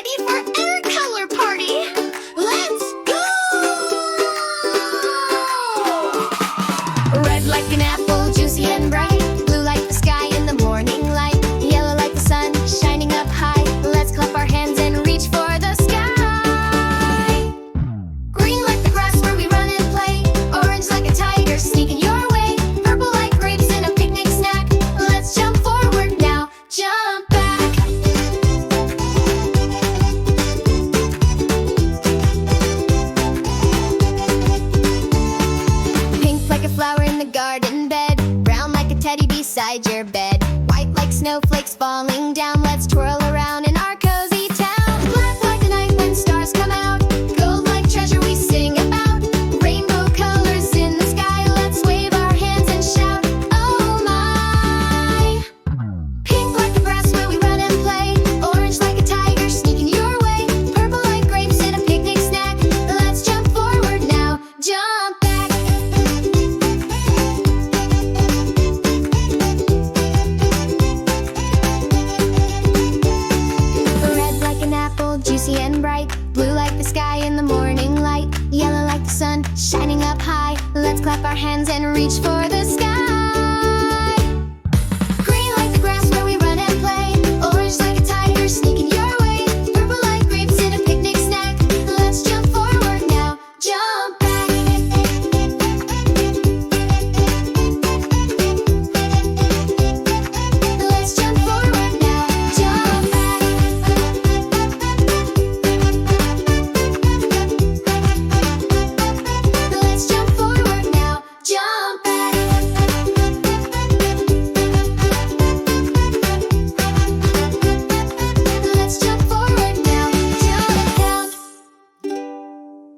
ready for our color party. Let's go! Red like an apple, juicy and bright. Blue like the sky in the morning light. Yellow like the sun, shining up high. Let's clap our hands and reach for the sky. Green like the grass where we run and play. Orange like a tiger sneaking your way. Purple like grapes in a picnic snack. Let's jump forward now, jump back. Pink like a flower in the garden bed. Brown like a teddy beside your bed. White like snowflakes falling down. Let's twirl around in our cozy town. Black like the night when stars come out. Gold like treasure we sing about. Rainbow colors in the sky. Let's wave our hands and shout, oh my. Pink like the grass where we run and play. Orange like a tiger sneaking your way. Purple like grapes in a picnic snack. Let's jump forward now, jump back. Red like an apple, juicy and bright. Blue like the sky in the morning light. Yellow like the sun, shining up high. Let's clap our hands and reach for the